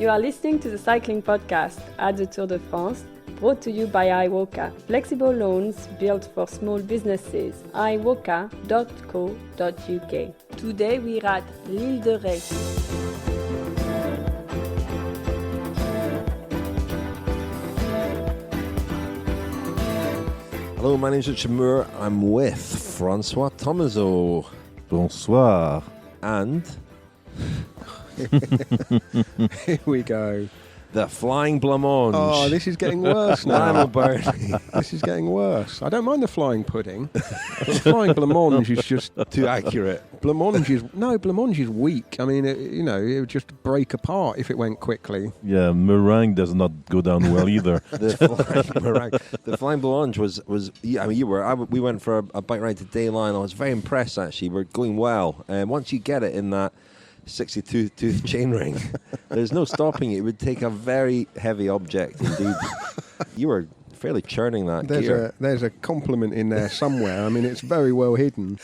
You are listening to the cycling podcast at the Tour de France, brought to you by iWoka, flexible loans built for small businesses. iWoka.co.uk. Today we're at Île de Ré. Hello, my name is Richard Moore. I'm with François Thomazeau. Bonsoir. And Here we go. the Flying Blancmange. Oh, this is getting worse now. Lionel Birnie. This is getting worse. I don't mind the flying pudding, but the flying blancmange is just Too accurate. blancmange is weak. I mean, it would just break apart if it went quickly. Yeah, meringue does not go down well either. The Flying Blancmange was. Yeah, I mean, we went for a bike ride to Dayline. I was very impressed. Actually, we're going well. Once you get it in that 62-tooth chainring, there's no stopping it. It would take a very heavy object indeed. You were fairly churning that gear. There's a compliment in there somewhere. I mean, it's very well hidden.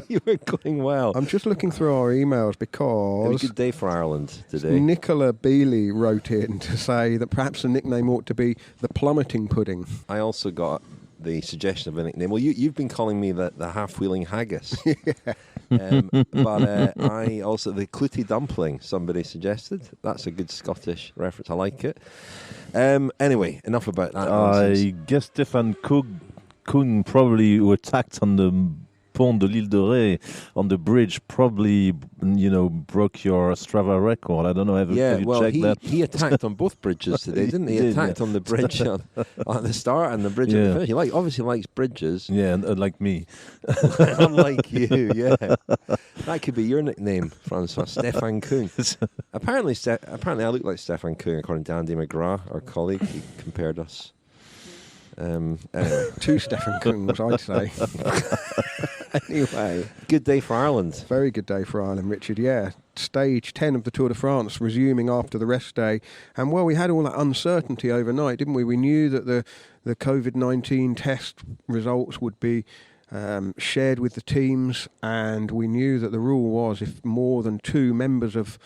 You were going well. I'm just looking through our emails It was a because good day for Ireland today. Nicola Bealey wrote in to say that perhaps the nickname ought to be the plummeting pudding. I also got the suggestion of a nickname. Well, you've been calling me the half-wheeling haggis. But I also, the clooty dumpling, somebody suggested. That's a good Scottish reference. I like it. Anyway, enough about that nonsense. I guess Stefan Kuhn probably who attacked on the Pont de l'Île de Ré on the bridge probably, broke your Strava record. I don't know. Have you checked that? He attacked on both bridges today, didn't he? He attacked on the bridge at the start and the bridge at the finish. He obviously likes bridges. Yeah, and like me. Unlike you, yeah. That could be your nickname, François. Stefan Kuhn. Apparently I look like Stefan Kuhn, according to Andy McGrath, our colleague. He compared us. Anyway. Two Stefan Kungs, I'd say. Anyway. Good day for Ireland. Very good day for Ireland, Richard. Yeah, stage 10 of the Tour de France resuming after the rest day. And, well, we had all that uncertainty overnight, didn't we? We knew that the COVID-19 test results would be shared with the teams, and we knew that the rule was if more than two members of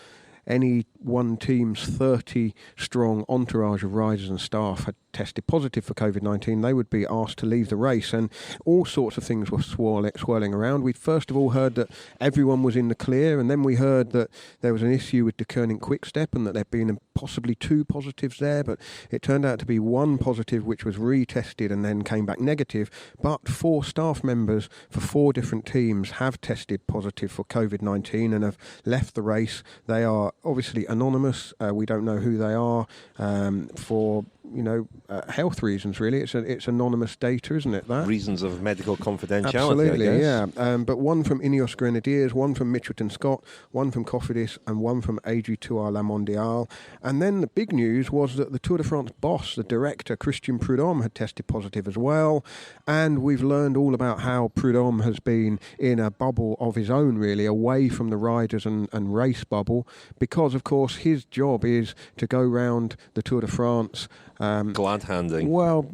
any one team's 30-strong entourage of riders and staff had tested positive for COVID-19, they would be asked to leave the race. And all sorts of things were swirling around. We first of all heard that everyone was in the clear, and then we heard that there was an issue with De Koning Quickstep and that there'd been possibly two positives there, but it turned out to be one positive which was retested and then came back negative. But 4 staff members for 4 different teams have tested positive for COVID-19 and have left the race. They are obviously anonymous. We don't know who they are for health reasons, really. It's anonymous data, isn't it, that? Reasons of medical confidentiality, Absolutely, I guess. yeah. But one from Ineos Grenadiers, one from Mitchelton Scott, one from Cofidis, and one from AG2R La Mondiale. And then the big news was that the Tour de France boss, the director, Christian Prudhomme, had tested positive as well. And we've learned all about how Prudhomme has been in a bubble of his own, really, away from the riders and race bubble, because, of course, his job is to go round the Tour de France glad handing. Well,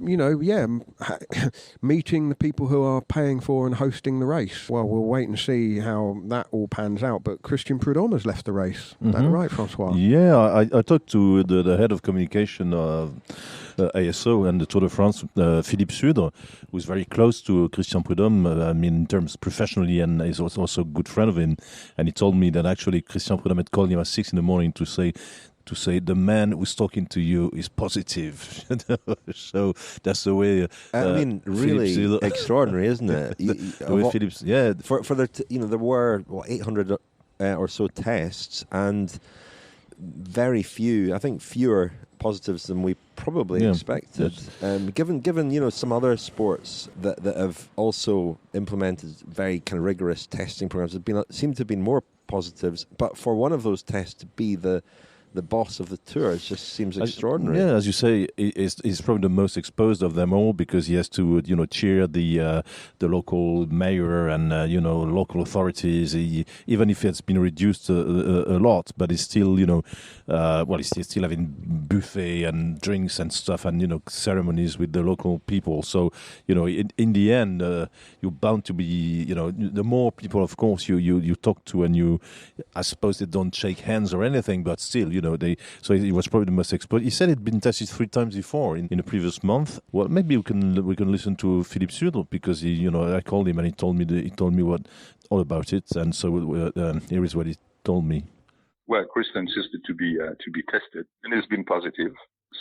meeting the people who are paying for and hosting the race. Well, we'll wait and see how that all pans out. But Christian Prudhomme has left the race. Is that right, François? Yeah, I talked to the head of communication of ASO and the Tour de France, Philippe Sudre, who's very close to Christian Prudhomme, in terms professionally, and is also a good friend of him. And he told me that actually Christian Prudhomme had called him at 6 a.m. to say the man who's talking to you is positive. So that's the way. Really extraordinary, isn't it? Phillips, yeah. For there were 800 or so tests, and very few. I think fewer positives than we probably expected. Given some other sports that have also implemented very kind of rigorous testing programs, seem to have been more positives. But for one of those tests to be the boss of the tour, it just seems extraordinary. Yeah, as you say, he's probably the most exposed of them all because he has to, cheer the local mayor and local authorities. Even if it's been reduced a lot, but it's still, he's still having buffet and drinks and stuff and ceremonies with the local people. So in the end, you're bound to be, the more people, of course, you talk to, and I suppose they don't shake hands or anything, but still, so he was probably the most exposed. He said he'd been tested 3 times before in the previous month. Well, maybe we can listen to Philippe Sud, because I called him and he told me what all about it, and so here is what he told me. Well, Christian insisted to be tested, and it's been positive.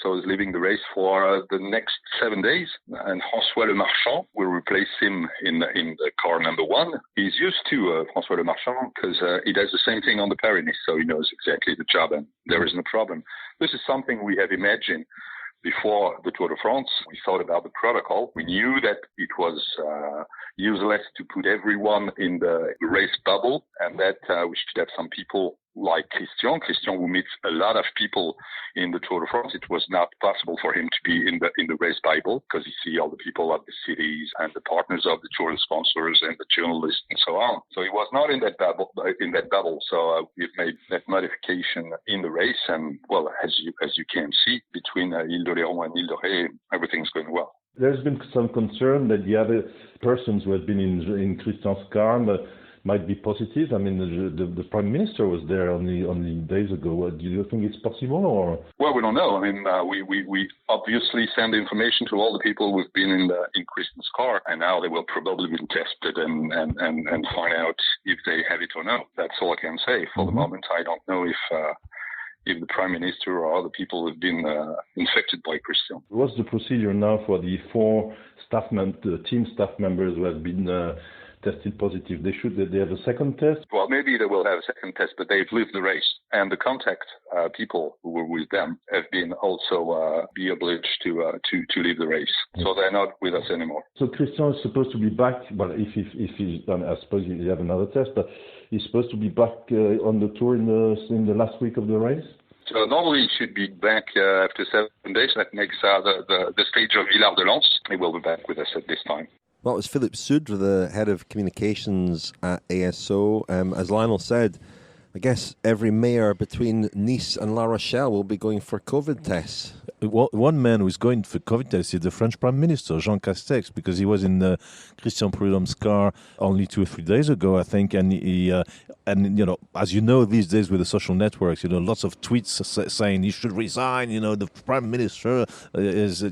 So he's leaving the race for the next 7 days, and François Le Marchand will replace him in the car number 1. He's used to François Le Marchand because he does the same thing on the Pyrenees, so he knows exactly the job, and there is no problem. This is something we have imagined before the Tour de France. We thought about the protocol. We knew that it was useless to put everyone in the race bubble, and that we should have some people like Christian, who meets a lot of people in the Tour de France. It was not possible for him to be in the race Bible, because you see all the people of the cities and the partners of the Tour, the sponsors and the journalists and so on. So he was not in that bubble. So we've made that modification in the race, and well, as you can see, between Île de Ré and Île de Ré, everything's going well. There's been some concern that the other persons who have been in Christian's car might be positive. I mean, the Prime Minister was there only days ago. Do you think it's possible, or? Well, we don't know. I mean, we obviously send information to all the people who've been in Christian's car, and now they will probably be tested and find out if they have it or not. That's all I can say. For the moment, I don't know if the Prime Minister or other people have been infected by Christian. What's the procedure now for the 4 team staff members who have been tested positive? They have a second test? Well, maybe they will have a second test, but they've lived the race. And the contact people who were with them have been also be obliged to leave the race. So they're not with us anymore. So Christian is supposed to be back, well, if he's done, I suppose he have another test, but he's supposed to be back on the Tour in the last week of the race? So normally he should be back after 7 days. That makes the stage of Villard de Lans. He will be back with us at this time. Well, it was Philippe Sud, the head of communications at ASO. As Lionel said, I guess every mayor between Nice and La Rochelle will be going for COVID tests. One man who is going for COVID tests is the French Prime Minister, Jean Castex, because he was in Christian Prudhomme's car only 2 or 3 days ago, I think, and as you know, these days with the social networks, lots of tweets saying he should resign. The Prime Minister is,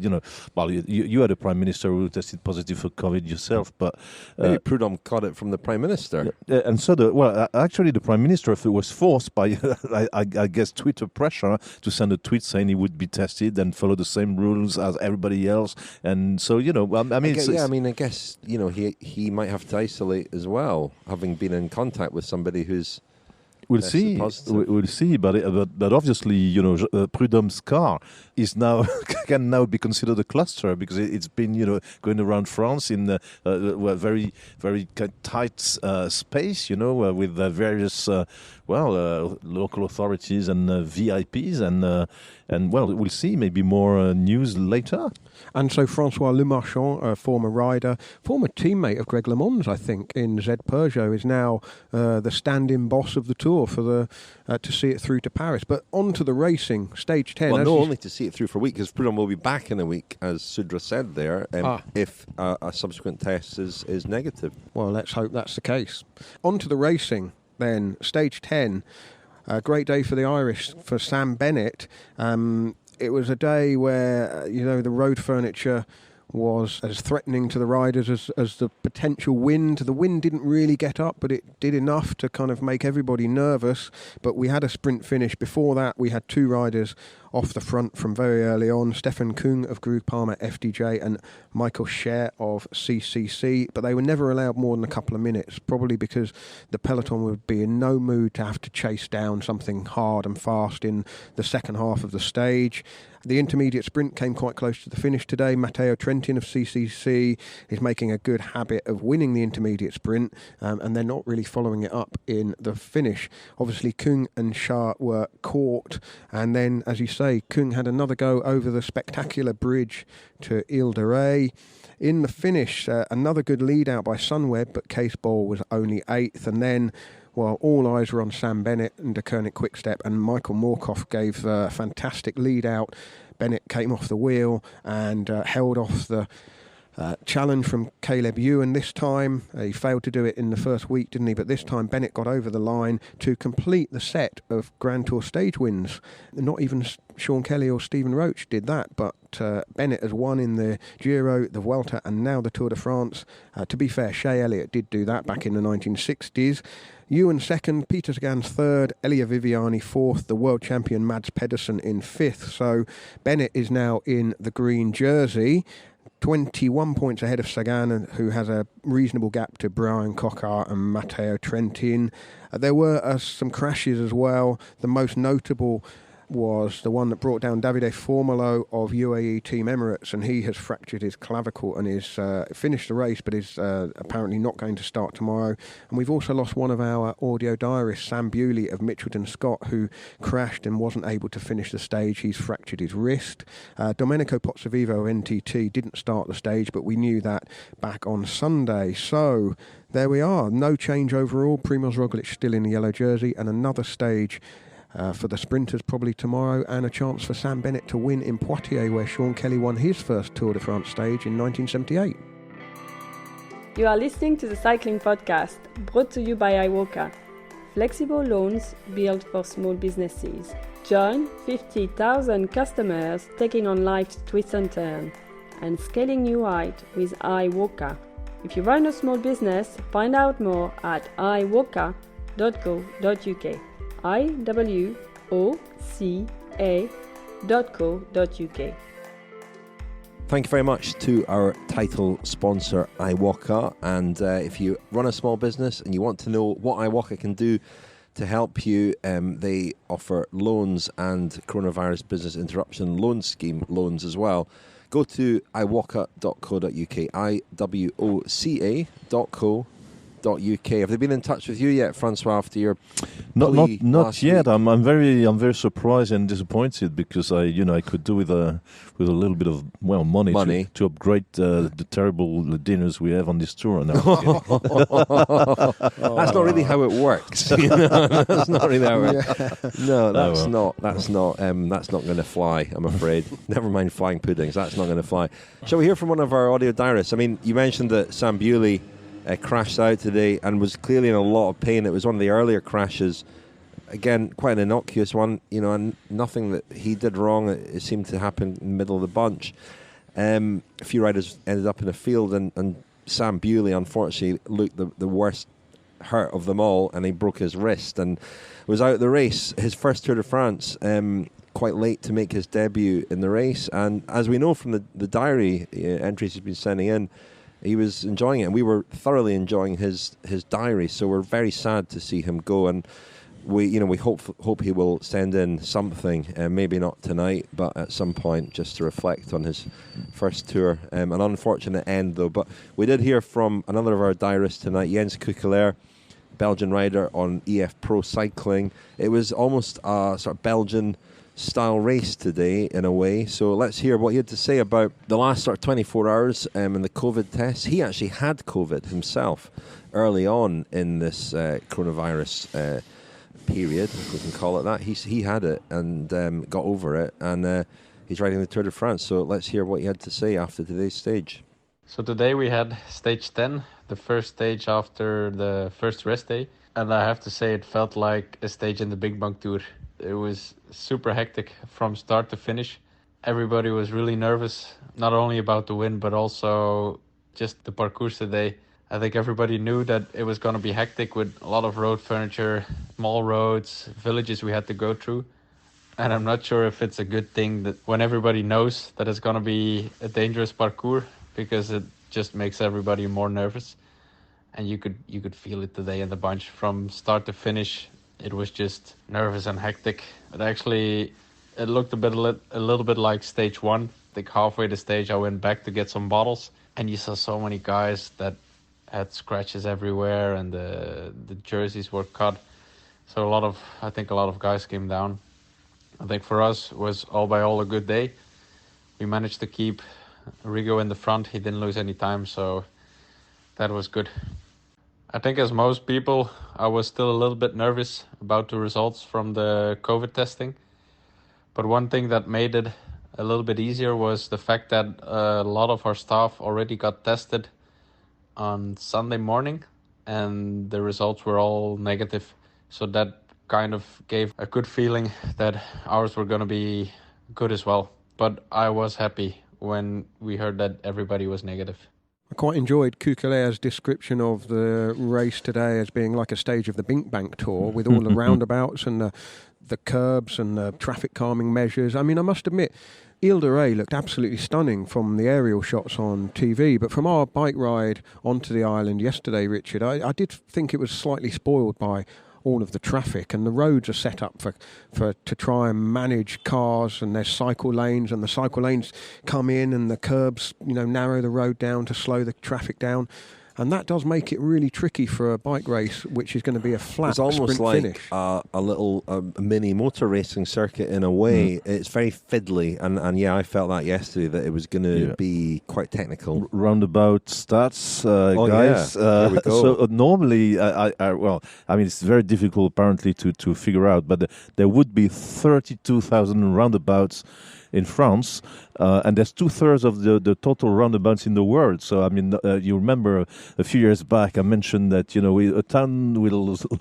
well, you had a Prime Minister who tested positive for COVID yourself, but maybe Prudhomme caught it from the Prime Minister, and so actually the Prime Minister was forced by, I guess, Twitter pressure to send a tweet saying he would be tested and follow the same rules as everybody else, and so I guess he might have to isolate as well, having been in contact with somebody who's. We'll see. We'll see, but obviously, Prudhomme's car is now can now be considered a cluster, because it's been going around France in a very very tight space, with various local authorities and VIPs, and we'll see maybe more news later. And so François Le Marchand, a former rider, former teammate of Greg LeMond, I think, in Z Peugeot, is now the stand-in boss of the Tour for to see it through to Paris. But on to the racing, stage 10. Well, only to see it through for a week, because Prudhomme will be back in a week, as Sudra said there, if a subsequent test is negative. Well, let's hope that's the case. On to the racing then, stage 10. A great day for the Irish, for Sam Bennett. It was a day where, the road furniture was as threatening to the riders as the potential wind. The wind didn't really get up, but it did enough to kind of make everybody nervous. But we had a sprint finish. Before that, we had 2 riders off the front from very early on, Stefan Kung of Groupama FDJ and Michael Scher of CCC, but they were never allowed more than a couple of minutes, probably because the peloton would be in no mood to have to chase down something hard and fast in the second half of the stage. The intermediate sprint came quite close to the finish today. Matteo Trentin of CCC is making a good habit of winning the intermediate sprint, and they're not really following it up in the finish. Obviously, Kung and Shah were caught, and then, as you say, Kung had another go over the spectacular bridge to Île de Ré. In the finish, another good lead out by Sunweb, but Case Ball was only 8th, and then all eyes were on Sam Bennett and De Koenig Quickstep, and Michael Markov gave a fantastic lead out. Bennett came off the wheel and held off the Challenge from Caleb Ewan this time. He failed to do it in the first week, didn't he? But this time Bennett got over the line to complete the set of Grand Tour stage wins. Not even Sean Kelly or Stephen Roach did that, but Bennett has won in the Giro, the Vuelta, and now the Tour de France. To be fair, Shay Elliott did do that back in the 1960s. Ewan second, Peter Sagan's third, Elia Viviani fourth, the world champion Mads Pedersen in fifth. So Bennett is now in the green jersey, 21 points ahead of Sagan, who has a reasonable gap to Brian Coquart and Matteo Trentin. There were some crashes as well. The most notable was the one that brought down Davide Formolo of UAE Team Emirates, and he has fractured his clavicle and is finished the race, but is apparently not going to start tomorrow. And we've also lost one of our audio diarists, Sam Bewley of Mitchelton Scott, who crashed and wasn't able to finish the stage. He's fractured his wrist. Domenico Pozzovivo of NTT didn't start the stage, but we knew that back on Sunday. So there we are. No change overall. Primoz Roglic still in the yellow jersey, and another stage for the sprinters probably tomorrow, and a chance for Sam Bennett to win in Poitiers, where Sean Kelly won his first Tour de France stage in 1978. You are listening to the Cycling Podcast, brought to you by iWalker. Flexible loans built for small businesses. Join 50,000 customers taking on life's twists and turns and scaling new heights with iWalker. If you run a small business, find out more at iWalker.co.uk. iWoca.co.uk. Thank you very much to our title sponsor, iWalker. And if you run a small business and you want to know what iWalker can do to help you, they offer loans and coronavirus business interruption loan scheme loans as well. Go to iWalker.co.uk, iwoca.co.uk. Have they been in touch with you yet, François, after your not yet? I'm very surprised and disappointed, because I could do with a little bit of money. To upgrade the terrible dinners we have on this tour now. That's not really how it works. That's not really how it works. No, that's not going to fly, I'm afraid. Never mind flying puddings. That's not going to fly. Shall we hear from one of our audio diarists? I mean, you mentioned that Sam Bewley crashed out today and was clearly in a lot of pain. It was one of the earlier crashes. Again, quite an innocuous one, and nothing that he did wrong. It seemed to happen in the middle of the bunch. A few riders ended up in a field, and Sam Bewley, unfortunately, looked the worst hurt of them all, and he broke his wrist and was out of the race. His first Tour de France, quite late to make his debut in the race. And as we know from the diary entries he's been sending in, he was enjoying it, and we were thoroughly enjoying his diary. So we're very sad to see him go, and we hope he will send in something. Maybe not tonight, but at some point, just to reflect on his first tour. An unfortunate end, though. But we did hear from another of our diarists tonight, Jens Kukelaar, Belgian rider on EF Pro Cycling. It was almost a sort of Belgian style race today in a way, so let's hear what he had to say about the last sort of 24 hours and the COVID tests. He actually had COVID himself early on in this coronavirus period, if we can call it that. He had it and got over it, and he's riding the Tour de France. So let's hear what he had to say after today's stage. So today we had stage 10, the first stage after the first rest day, and I have to say it felt like a stage in the Big Bang Tour. It was super hectic from start to finish. Everybody was really nervous, not only about the win, but also just the parcours today. I think everybody knew that it was going to be hectic with a lot of road furniture, small roads, villages we had to go through. And I'm not sure if it's a good thing that when everybody knows that it's going to be a dangerous parcours, because it just makes everybody more nervous. And you could feel it today in the bunch from start to finish. It was just nervous and hectic. But actually, it looked a little bit like stage 1. I think halfway the stage, I went back to get some bottles, and you saw so many guys that had scratches everywhere, and the jerseys were cut. So I think a lot of guys came down. I think for us, it was all by all a good day. We managed to keep Rigo in the front. He didn't lose any time, so that was good. I think as most people, I was still a little bit nervous about the results from the COVID testing. But one thing that made it a little bit easier was the fact that a lot of our staff already got tested on Sunday morning, and the results were all negative. So that kind of gave a good feeling that ours were going to be good as well. But I was happy when we heard that everybody was negative. I quite enjoyed Kukeler's description of the race today as being like a stage of the Bink Bank Tour with all the roundabouts and the curbs and the traffic calming measures. I mean, I must admit, Île de Ré looked absolutely stunning from the aerial shots on TV, but from our bike ride onto the island yesterday, Richard, I did think it was slightly spoiled by all of the traffic, and the roads are set up for to try and manage cars, and there's cycle lanes, and the cycle lanes come in and the curbs, narrow the road down to slow the traffic down. And that does make it really tricky for a bike race, which is going to be a flat sprint finish. It's almost like a little mini motor racing circuit in a way. It's very fiddly, and yeah, I felt that yesterday, that it was going to be quite technical. Roundabout stats, guys. Yeah. Here we go. So normally, it's very difficult apparently to figure out, but there would be 32,000 roundabouts in France, and there's 2/3 of the total roundabouts in the world. So, I mean, you remember a few years back I mentioned that, a town with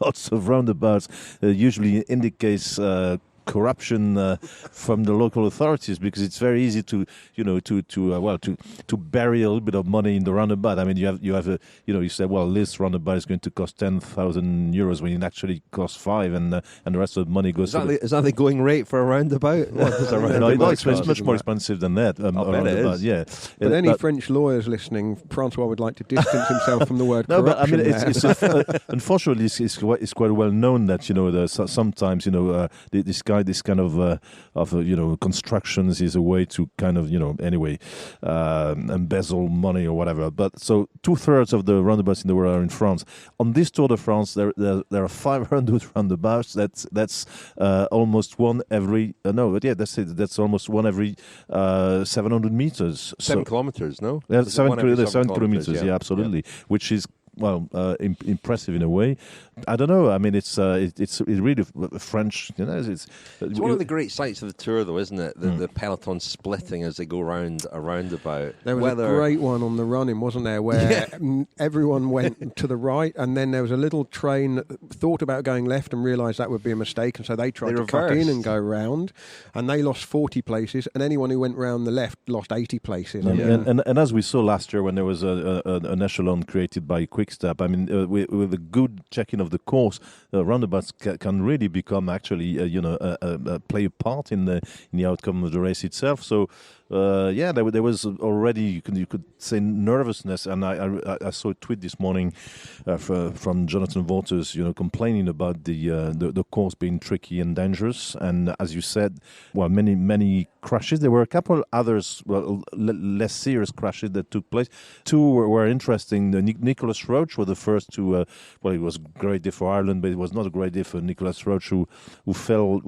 lots of roundabouts usually indicates corruption from the local authorities, because it's very easy to bury a little bit of money in the roundabout. I mean, you say, well, this roundabout is going to cost 10,000 euros when it actually costs 5, and the rest of the money goes. Is that the going rate for a roundabout? What does a roundabout it's much more expensive than that. I bet it is. Yeah. But any French lawyers listening, François would like to distance himself from the word corruption. No, but I mean, unfortunately, it's quite well known that sometimes this kind of constructions is a way to kind of embezzle money or whatever. But so 2/3 of the roundabouts in the world are in France. On this Tour de France, there are 500 roundabouts. That's almost one every. That's it. That's almost one every 700 meters. 7 kilometers, no? Yeah, 7 kilometers. Yeah, absolutely. Yeah. Which is impressive in a way. I don't know. I mean, it's really French. It's one of the great sights of the Tour, though, isn't it? The peloton splitting as they go round a roundabout. There was a great one on the run-in, wasn't there, where everyone went to the right, and then there was a little train that thought about going left and realised that would be a mistake, and so they tried to cut in and go round, and they lost 40 places, and anyone who went round the left lost 80 places. And as we saw last year when there was an echelon created by Quickstep, I mean, with a good checking of the course, roundabouts can really become actually play a part in the outcome of the race itself. So there was already you could say nervousness, and I saw a tweet this morning from Jonathan Waters, complaining about the course being tricky and dangerous. And as you said, many crashes. There were a couple others, less serious crashes that took place. Two were interesting. Nicolas Roach was the first to. It was a great day for Ireland, but it was not a great day for Nicolas Roach, who fell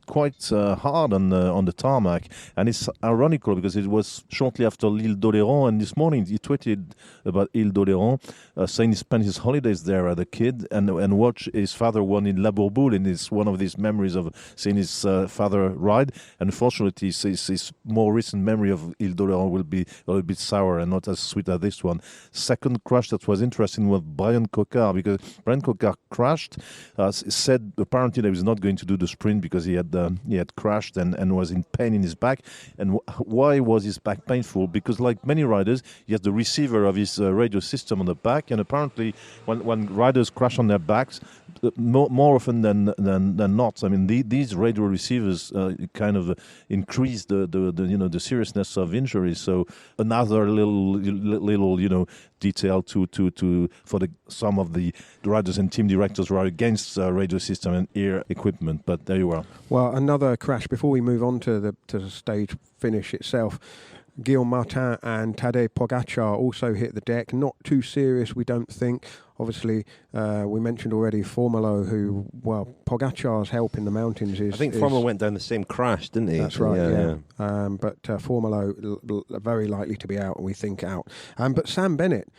quite hard on the tarmac. And it's ironical because it was shortly after Île de Ré, and this morning he tweeted about Île de Ré, saying he spent his holidays there as a kid and watched his father won in La Bourboule, and it's one of these memories of seeing his father ride. Unfortunately, his more recent memory of Île de Ré will be a little bit sour and not as sweet as this one. Second crash that was interesting was Brian Coquard, because Brian Coquard crashed, said apparently that he was not going to do the sprint because he had crashed and was in pain in his back. And why was his back painful? Because like many riders, he has the receiver of his radio system on the back, and apparently when riders crash on their backs, more often than not, I mean, these radio receivers kind of increase the seriousness of injuries. So another little detail to for some of the riders and team directors who are against radio system and ear equipment. But there you are. Well, another crash before we move on to the stage finish itself. Guillaume Martin and Tadej Pogačar also hit the deck. Not too serious, we don't think. Obviously, we mentioned already Thomazeau, who, Pogačar's help in the mountains is... I think Thomazeau went down the same crash, didn't he? That's right, yeah. But Thomazeau very likely to be out, we think out. But Sam Bennett,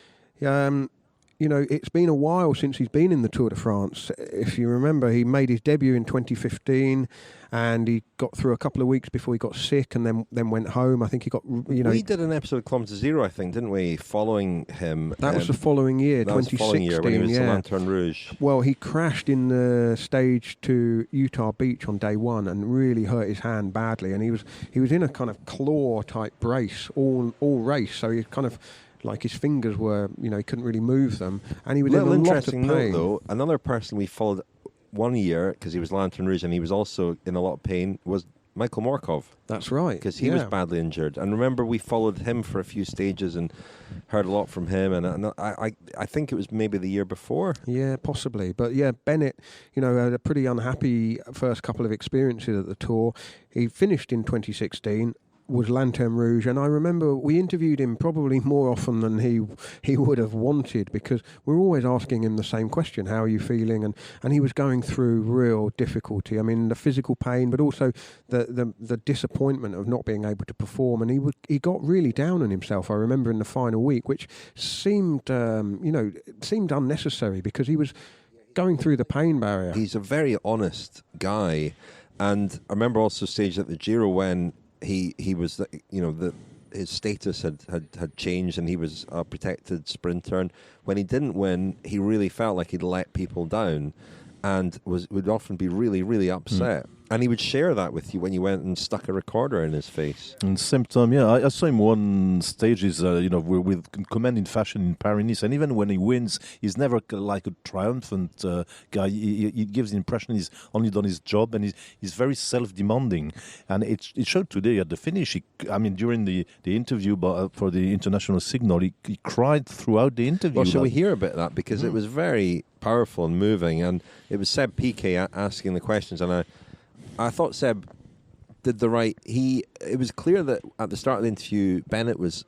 it's been a while since he's been in the Tour de France. If you remember, he made his debut in 2015, and he got through a couple of weeks before he got sick, and then went home. I think he got, We did an episode of Thomazeau, I think, didn't we, following him? That was the following year, 2016. That was the following year when he was the Lanterne Rouge. Well, he crashed in the stage to Utah Beach on day one and really hurt his hand badly, and he was in a kind of claw type brace all race, so he kind of, like, his fingers were, he couldn't really move them, and he was in a lot of pain. Note, though, another person we followed 1 year, because he was Lanterne Rouge and he was also in a lot of pain, was Michael Markov. That's right. Because he was badly injured. And remember, we followed him for a few stages and heard a lot from him. And I think it was maybe the year before. Yeah, possibly. But yeah, Bennett, had a pretty unhappy first couple of experiences at the Tour. He finished in 2016. Was Lanterne Rouge, and I remember we interviewed him probably more often than he would have wanted, because we're always asking him the same question: how are you feeling? And he was going through real difficulty. I mean, the physical pain, but also the disappointment of not being able to perform, and he got really down on himself. I remember in the final week, which seemed seemed unnecessary, because he was going through the pain barrier. He's a very honest guy, and I remember also stage at the Giro when he was, his status had changed and he was a protected sprinter. And when he didn't win, he really felt like he'd let people down and would often be really, really upset. And he would share that with you when you went and stuck a recorder in his face. And same time, I saw him one stage with commanding fashion in Paris-Nice, and even when he wins, he's never like a triumphant guy. He gives the impression he's only done his job, and he's very self-demanding. And it showed today at the finish. During the interview for the international signal, he cried throughout the interview. Well, shall we hear a bit of that? Because it was very powerful and moving, and it was Seb Piquet asking the questions, and I thought Seb did the right. It was clear that at the start of the interview, Bennett was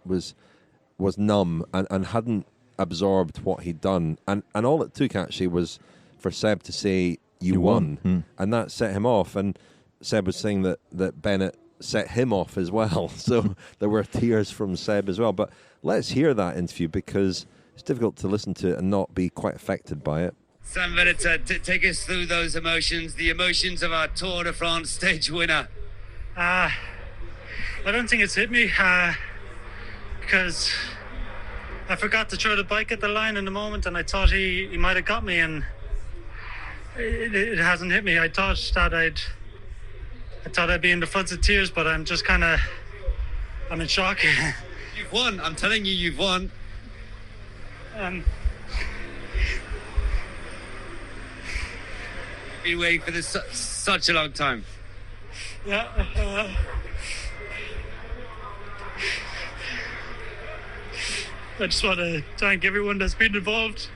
numb and hadn't absorbed what he'd done, and all it took actually was for Seb to say you won. And that set him off. And Seb was saying that Bennett set him off as well. So there were tears from Seb as well. But let's hear that interview, because it's difficult to listen to it and not be quite affected by it. Sam Bennett, take us through those emotions, the emotions of our Tour de France stage winner. I don't think it's hit me because I forgot to throw the bike at the line in the moment, and I thought he might have got me, and it hasn't hit me. I thought I'd be in the floods of tears, but I'm just I'm in shock. You've won. I'm telling you, you've won. Been waiting for this such a long time. Yeah. I just want to thank everyone that's been involved.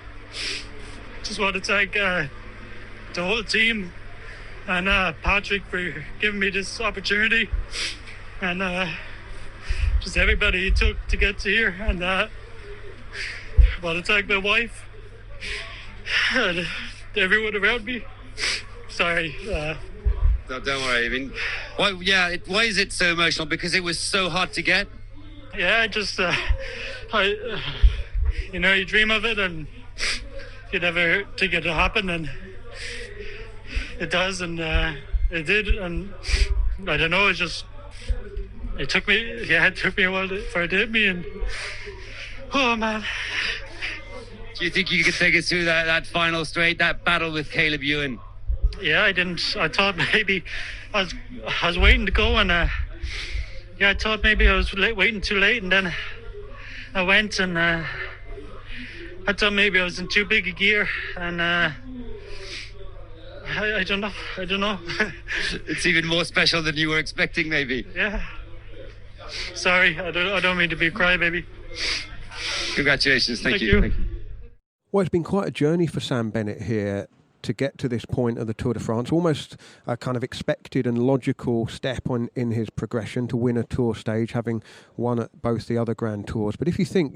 Just want to thank the whole team and Patrick for giving me this opportunity, and just everybody it took to get to here. And I want to thank my wife and everyone around me. Sorry. No, don't worry. Why is it so emotional? Because it was so hard to get? Yeah, you dream of it and you never think it'll happen, and it does, and it did, and I don't know, it took me a while for it to hit me, and oh man. Do you think you could take us through that final straight, that battle with Caleb Ewan? Yeah, I didn't. I thought maybe I was waiting to go, and I thought maybe I was waiting too late, and then I went, and I thought maybe I was in too big a gear, and I don't know. It's even more special than you were expecting, maybe. Yeah. Sorry, I don't mean to be a crybaby. Congratulations, thank you. Well, it's been quite a journey for Sam Bennett here. to get to this point of the Tour de France, almost a kind of expected and logical step in his progression to win a Tour stage, having won at both the other Grand Tours. But if you think,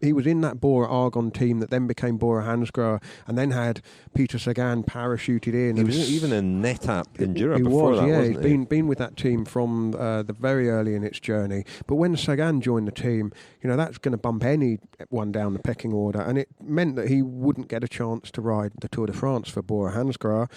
he was in that Bora Argonne team that then became Bora Hansgrohe, and then had Peter Sagan parachuted in. He was even in NetApp Enduro before that, wasn't he? He's been with that team from the very early in its journey. But when Sagan joined the team, that's going to bump anyone down the pecking order, and it meant that he wouldn't get a chance to ride the Tour de France for Bora Hansgrohe.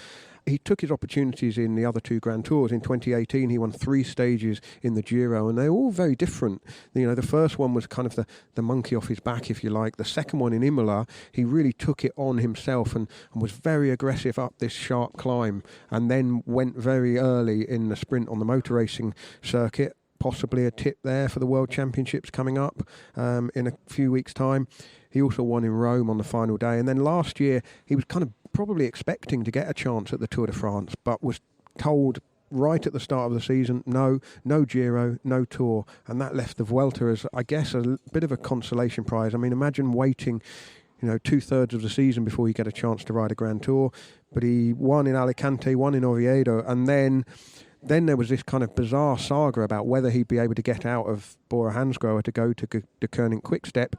He took his opportunities in the other two Grand Tours. In 2018, he won 3 stages in the Giro, and they're all very different. The first one was kind of the monkey off his back, if you like. The second one in Imola, he really took it on himself and was very aggressive up this sharp climb, and then went very early in the sprint on the motor racing circuit. Possibly a tip there for the World Championships coming up in a few weeks' time. He also won in Rome on the final day. And then last year, he was kind of probably expecting to get a chance at the Tour de France, but was told right at the start of the season, no Giro, no Tour. And that left the Vuelta as, I guess, a bit of a consolation prize. I mean, imagine waiting 2/3 of the season before you get a chance to ride a Grand Tour. But he won in Alicante, won in Oviedo, and then there was this kind of bizarre saga about whether he'd be able to get out of Bora Hansgrohe to go to De Koning Quickstep.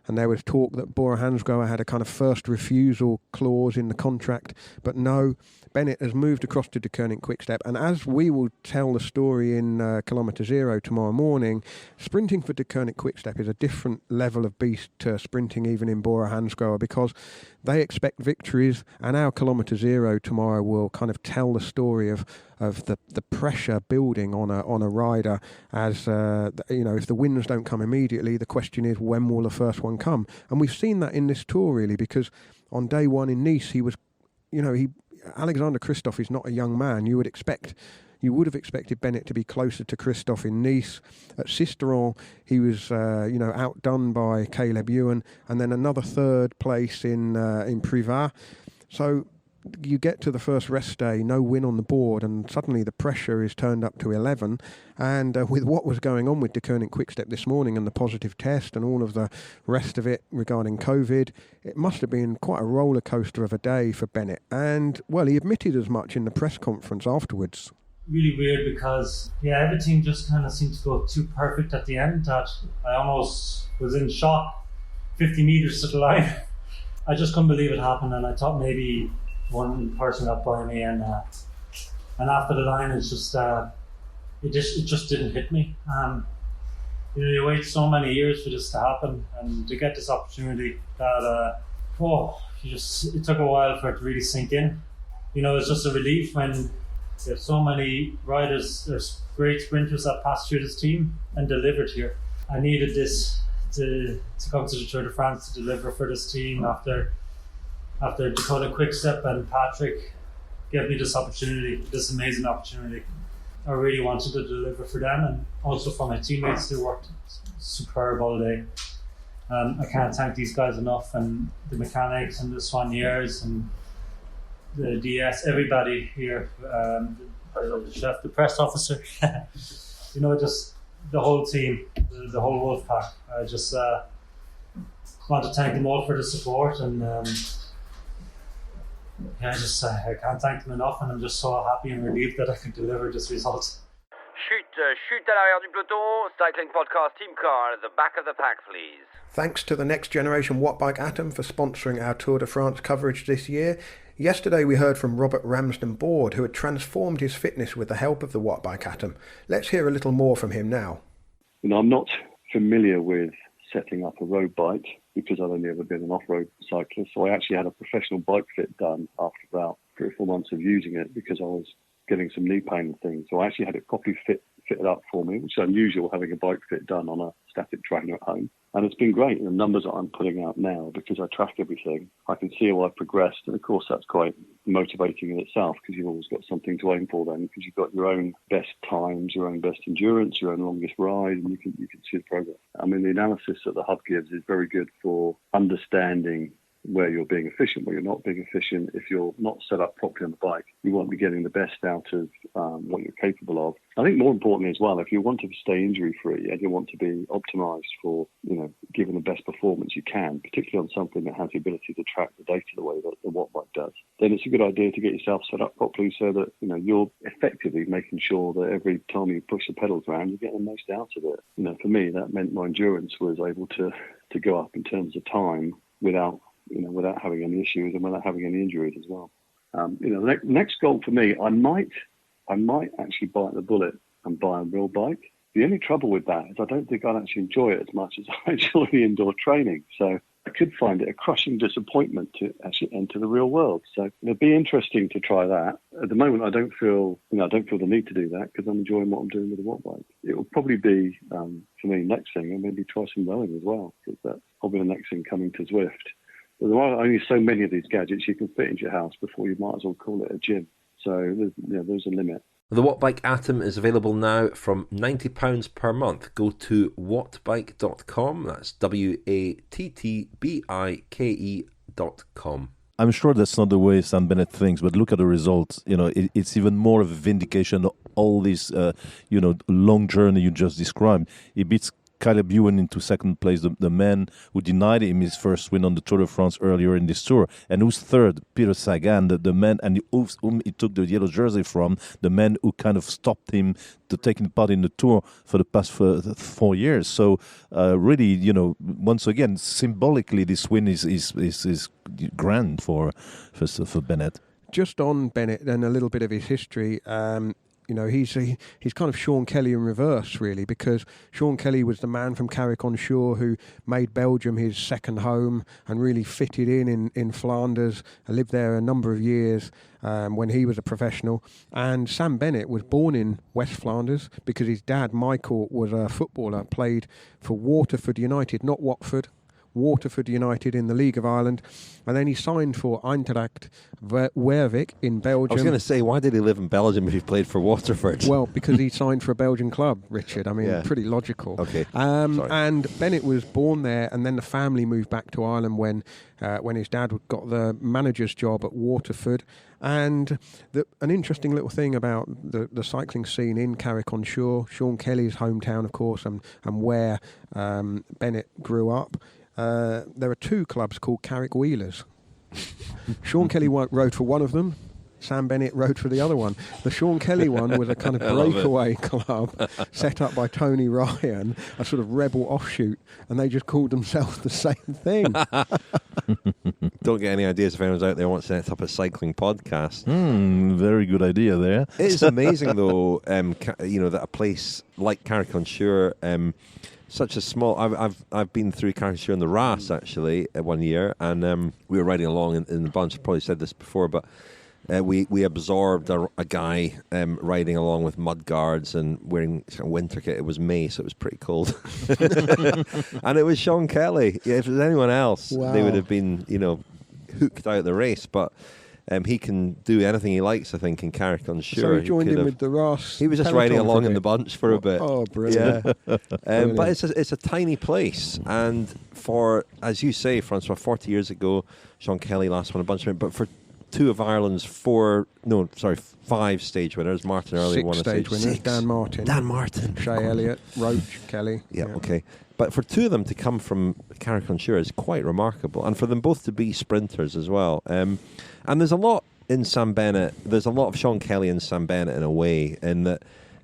And there was talk that Bora Hansgrohe had a kind of first refusal clause in the contract. But no, Bennett has moved across to De Koning Quickstep. And as we will tell the story in Kilometre Zero tomorrow morning, sprinting for De Koning Quickstep is a different level of beast to sprinting even in Bora Hansgrohe, because they expect victories. And our Kilometre Zero tomorrow will kind of tell the story of the pressure building on a rider as if the wins don't come immediately, the question is, when will the first one come? And we've seen that in this Tour, really, because on day one in Nice, he was, Alexander Kristoff is not a young man. You would have expected Bennett to be closer to Kristoff in Nice. At Sisteron, he was outdone by Caleb Ewan, and then another third place in Privas. So you get to the first rest day, no win on the board, and suddenly the pressure is turned up to 11. And with what was going on with De Koning Quickstep this morning and the positive test and all of the rest of it regarding COVID, it must have been quite a roller coaster of a day for Bennett. And, well, he admitted as much in the press conference afterwards. Really weird because, everything just kind of seemed to go too perfect at the end that I almost was in shock 50 metres to the line. I just couldn't believe it happened, and I thought maybe one person got by me, and after the line, it's just it just didn't hit me. You wait so many years for this to happen, and to get this opportunity that it took a while for it to really sink in. It's just a relief when there's so many riders, there's great sprinters that passed through this team and delivered here. I needed this to come to the Tour de France to deliver for this team after De Koning Quickstep, and Patrick gave me this opportunity, this amazing opportunity. I really wanted to deliver for them, and also for my teammates who worked superb all day. I can't thank these guys enough, and the mechanics and the soigneurs and the DS, everybody here, the chef, the press officer, just the whole team, the whole wolf pack. I just want to thank them all for the support, and I can't thank them enough, and I'm just so happy and relieved that I could deliver this result. Chute à l'arrière du peloton, cycling podcast team car at the back of the pack, please. Thanks to the next generation Wattbike Atom for sponsoring our Tour de France coverage this year. Yesterday we heard from Robert Ramsden-Board, who had transformed his fitness with the help of the Wattbike Atom. Let's hear a little more from him now. I'm not familiar with setting up a road bike because I've only ever been an off-road cyclist. So I actually had a professional bike fit done after about 3 or 4 months of using it because I was getting some knee pain and things. So I actually had it properly fitted up for me, which is unusual, having a bike fit done on a static trainer at home. And it's been great. The numbers that I'm putting out now, because I track everything, I can see how I've progressed. And of course, that's quite motivating in itself because you've always got something to aim for then, because you've got your own best times, your own best endurance, your own longest ride, and you can see the progress. I mean, the analysis that the hub gives is very good for understanding where you're being efficient, where you're not being efficient. If you're not set up properly on the bike, you won't be getting the best out of what you're capable of. I think more importantly as well, if you want to stay injury-free and you want to be optimized for, giving the best performance you can, particularly on something that has the ability to track the data the way that the Wattbike does, then it's a good idea to get yourself set up properly so that, you're effectively making sure that every time you push the pedals around, you get the most out of it. For me, that meant my endurance was able to go up in terms of time without having any issues and without having any injuries as well. The next goal for me, I might actually bite the bullet and buy a real bike. The only trouble with that is I don't think I'd actually enjoy it as much as I enjoy the indoor training. So I could find it a crushing disappointment to actually enter the real world. So it'd be interesting to try that. At the moment, I don't feel the need to do that because I'm enjoying what I'm doing with the Wattbike. It will probably be, for me, next thing, and maybe try some rowing as well, because that's probably the next thing coming to Zwift. But there are only so many of these gadgets you can fit into your house before you might as well call it a gym. So there's a limit. The Wattbike Atom is available now from £90 per month. Go to wattbike.com. That's wattbike.com. I'm sure that's not the way Sam Bennett thinks, but look at the results. It's even more of a vindication of all this, long journey you just described. He beats Caleb Ewan into second place, the man who denied him his first win on the Tour de France earlier in this tour, and who's third, Peter Sagan, the man, and whom he took the yellow jersey from, the man who kind of stopped him to taking part in the Tour for the past 4 years. So really, once again, symbolically, this win is grand for Bennett. Just on Bennett and a little bit of his history. He's kind of Sean Kelly in reverse, really, because Sean Kelly was the man from Carrick-on-Shore who made Belgium his second home and really fitted in Flanders. I lived there a number of years when he was a professional. And Sam Bennett was born in West Flanders because his dad, Michael, was a footballer, played for Waterford United, not Watford. Waterford United in the League of Ireland, and then he signed for Eintracht Wervik in Belgium. I was going to say, why did he live in Belgium if he played for Waterford? Well, because he signed for a Belgian club, Richard. I mean, pretty logical. Okay. And Bennett was born there, and then the family moved back to Ireland when his dad got the manager's job at Waterford. And an interesting little thing about the cycling scene in Carrick-on-Shore, Sean Kelly's hometown, of course, and where Bennett grew up. There are two clubs called Carrick Wheelers. Sean Kelly rode for one of them. Sam Bennett rode for the other one. The Sean Kelly one was a kind of breakaway club set up by Tony Ryan, a sort of rebel offshoot, and they just called themselves the same thing. Don't get any ideas if anyone's out there wants to set up a cycling podcast. Very good idea there. It's amazing, though, that a place like Carrick-on-Shore, such a small. I've been through Carrick-on-Shore in the Ras actually 1 year, and we were riding along in the bunch. I've probably said this before, but we absorbed a guy riding along with mud guards and wearing winter kit. It was May, so it was pretty cold, and it was Sean Kelly. Yeah, if it was anyone else, they would have been hooked out the race, but. He can do anything he likes, I think, in Carrick-on-Shore. So he joined in with the Ross. He was just riding along in the bunch for a bit. Oh, brilliant. Yeah. But it's a tiny place. And for, as you say, François, 40 years ago, Sean Kelly last won a bunch of it. But for two of Ireland's 5 stage winners, Martin Early won a stage winners. Dan Martin. Shay Elliott, Roach, Kelly. Yeah, okay. But for two of them to come from Carrick-on-Shore is quite remarkable. And for them both to be sprinters as well. And there's a lot in Sam Bennett. There's a lot of Sean Kelly in Sam Bennett in a way, in that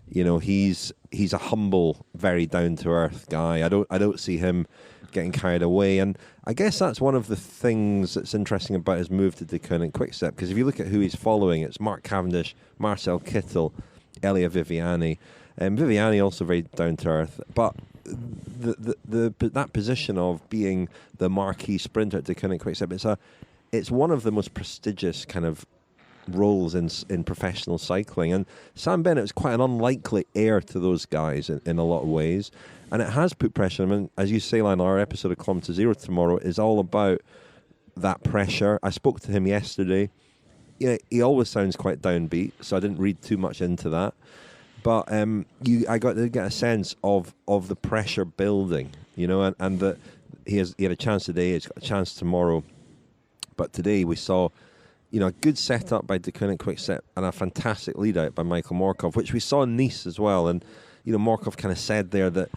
he's a humble, very down to earth guy. I don't see him getting carried away, and I guess that's one of the things that's interesting about his move to Deceuninck Quickstep. Because if you look at who he's following, it's Mark Cavendish, Marcel Kittel, Elia Viviani. Viviani also very down to earth, but that position of being the marquee sprinter at Deceuninck Quickstep, it's one of the most prestigious kind of roles in professional cycling. And Sam Bennett is quite an unlikely heir to those guys in a lot of ways. And it has put pressure on him. And as you say, Lionel, our episode of Kilometre Zero tomorrow is all about that pressure. I spoke to him yesterday. Yeah, he always sounds quite downbeat, so I didn't read too much into that. But I got to get a sense of the pressure building, and that he had a chance today, he's got a chance tomorrow. But today we saw, a good setup by Deceuninck Quick-Step and a fantastic lead-out by Michael Markov, which we saw in Nice as well. And, Markov kind of said there that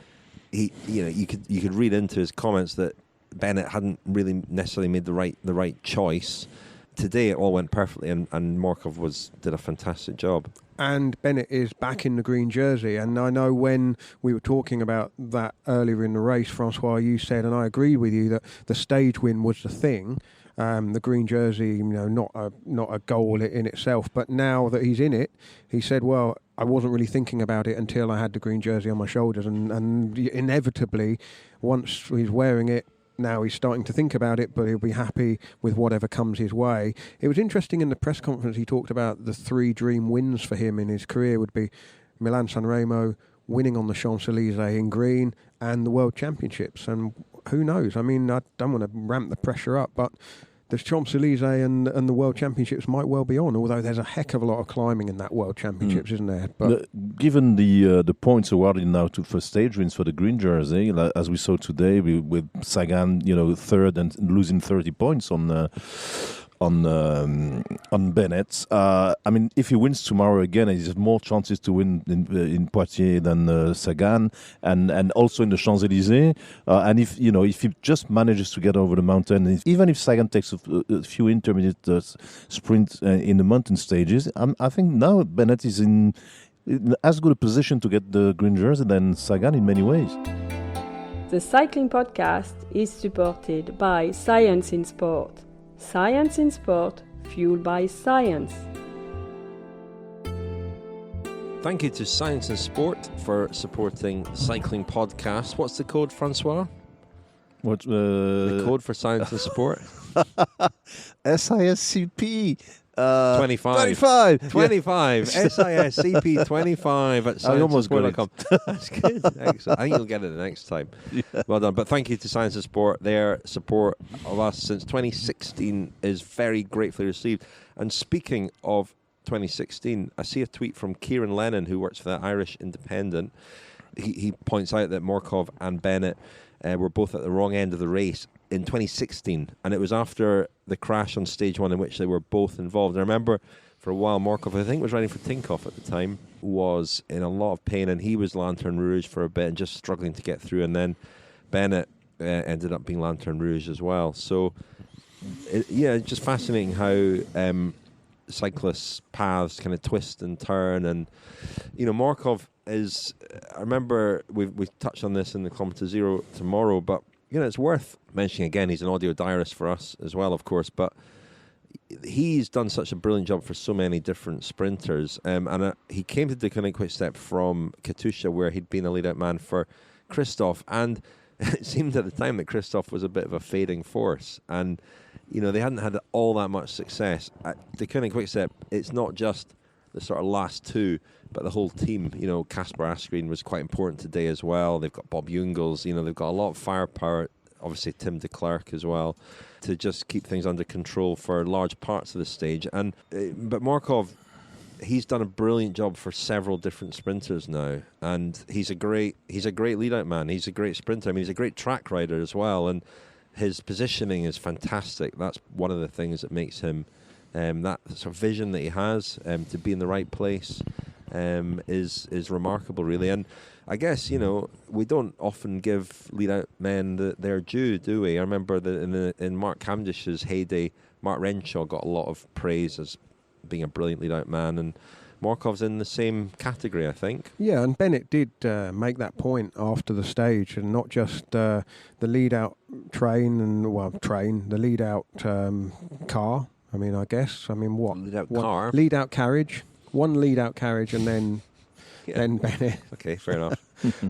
he, you could read into his comments that Bennett hadn't really necessarily made the right choice. Today it all went perfectly, and Markov did a fantastic job. And Bennett is back in the green jersey. And I know when we were talking about that earlier in the race, François, you said, and I agree with you, that the stage win was the thing. The green jersey, not a goal in itself. But now that he's in it, he said, well, I wasn't really thinking about it until I had the green jersey on my shoulders. And inevitably, once he's wearing it, now he's starting to think about it, but he'll be happy with whatever comes his way. It was interesting in the press conference, he talked about the 3 dream wins for him in his career would be Milan-San Remo, winning on the Champs-Élysées in green, and the World Championships. And who knows? I mean, I don't want to ramp the pressure up, but the Champs-Élysées and the World Championships might well be on, although there's a heck of a lot of climbing in that World Championships, isn't there? But given the points awarded now for stage wins for the green jersey, as we saw today with Sagan, third and losing 30 points on Bennett. I mean, if he wins tomorrow again, he has more chances to win in Poitiers than Sagan, and also in the Champs-Élysées. And if he just manages to get over the mountain, even if Sagan takes a few intermediate sprints in the mountain stages, I think now Bennett is in as good a position to get the green jersey than Sagan in many ways. The Cycling Podcast is supported by Science in Sport. Science in Sport, fueled by science. Thank you to Science in Sport for supporting the Cycling Podcast. What's the code, François? What the code for Science in Sport? SISCP 25. SISCP 25 at scienceinsport.com. That's good. Excellent. I think you'll get it the next time. Yeah. Well done. But thank you to Science and Sport. Their support of us since 2016 is very gratefully received. And speaking of 2016, I see a tweet from Kieran Lennon, who works for the Irish Independent. He points out that Markov and Bennett were both at the wrong end of the race in 2016, and it was after the crash on stage 1 in which they were both involved. And I remember for a while Markov, I think was riding for Tinkoff at the time, was in a lot of pain, and he was Lanterne Rouge for a bit and just struggling to get through, and then Bennett ended up being Lanterne Rouge as well. So it's just fascinating how cyclists' paths kind of twist and turn. And Markov is, I remember we've touched on this in the Kilometre Zero tomorrow, but it's worth mentioning again, he's an audio diarist for us as well, of course, but he's done such a brilliant job for so many different sprinters. And he came to Deceuninck Quick-Step from Katusha, where he'd been a lead-out man for Christoph. And it seemed at the time that Christoph was a bit of a fading force. And, they hadn't had all that much success. At Deceuninck Quick-Step, it's not just the sort of last two, but the whole team. Casper Asgreen was quite important today as well. They've got Bob Jungels. They've got a lot of firepower. Obviously, Tim de Klerk as well, to just keep things under control for large parts of the stage. But Markov, he's done a brilliant job for several different sprinters now, and he's a great lead-out man. He's a great sprinter. I mean, he's a great track rider as well, and his positioning is fantastic. That's one of the things that makes him that sort of vision that he has to be in the right place is remarkable, really. And I guess, we don't often give lead-out men their due, do we? I remember that in Mark Cavendish's heyday, Mark Renshaw got a lot of praise as being a brilliant lead-out man, and Markov's in the same category, I think. Yeah, and Bennett did make that point after the stage, and not just the lead-out the lead-out car. I mean, what? Lead-out car? Lead-out carriage. One lead-out carriage, and then... Then Bennett. Okay, fair enough.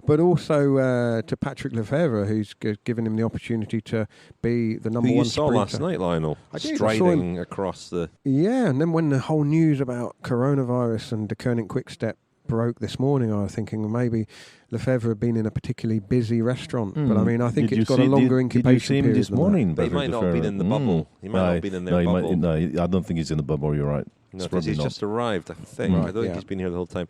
But also to Patrick Lefevre, who's given him the opportunity to be the number one sprinter. You saw last night, Lionel, striding across the... Yeah, and then when the whole news about coronavirus and Deceuninck Quick-Step broke this morning, I was thinking maybe Lefevre had been in a particularly busy restaurant. But I mean, I think it's got a longer incubation period. Did you see him this morning? But he might not have been in the bubble. He might not have been in their bubble. No, I don't think he's in the bubble, you're right. No, because he's just arrived, I think. Right. I don't think he's been here the whole time.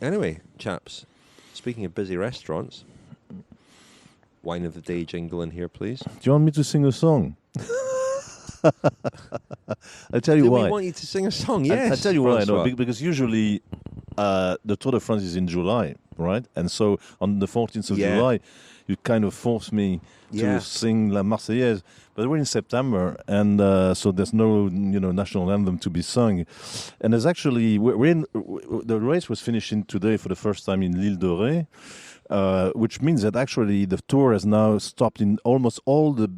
Anyway, chaps, speaking of busy restaurants, wine of the day jingle in here, please. Do you want me to sing a song? I'll tell you why. We want you to sing a song, yes. I'll tell you why. François. No, because usually the Tour de France is in July, right? And so on the 14th of July, you kind of force me to sing La Marseillaise. But we're in September, and so there's no national anthem to be sung. And there's actually the race was finishing today for the first time in Île de Ré, which means that actually the Tour has now stopped in almost all the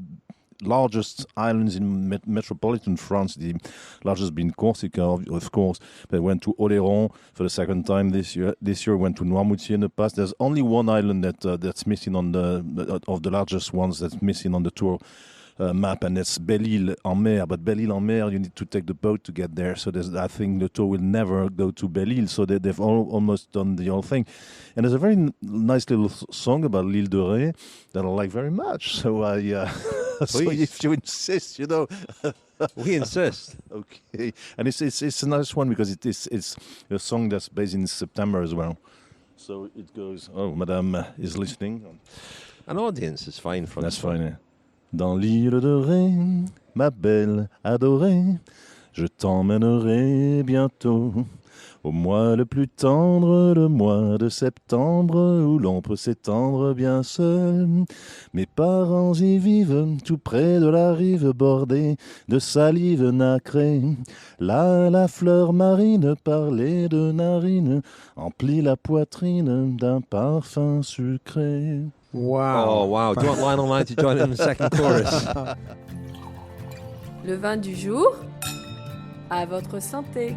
largest islands in metropolitan France, the largest being Corsica, of course. They went to Oléron for the second time this year. This year went to Noirmoutier in the past. There's only one island that's missing of the largest ones that's missing on the Tour map, and that's Belle-Île-en-Mer. But Belle-Île-en-Mer, you need to take the boat to get there. So I think the Tour will never go to Belle-Île. So they've almost done the whole thing. And there's a very nice little song about L'Île de Ré that I like very much. So so if you insist, we insist. Okay, and it's a nice one because it's a song that's based in September as well. So it goes. Oh, Madame is listening. An audience is fine for that's fine. Yeah. Dans l'île de Ré, ma belle adorée, je t'emmènerai bientôt au mois le plus tendre, le mois de septembre, où l'on peut s'étendre bien seul. Mes parents y vivent, tout près de la rive bordée de salive nacrée. Là, la fleur marine, parlait de narines, emplit la poitrine d'un parfum sucré. Wow. Oh, wow. Do you want Lionel and I to join in the second chorus? Le vin du jour, à votre santé.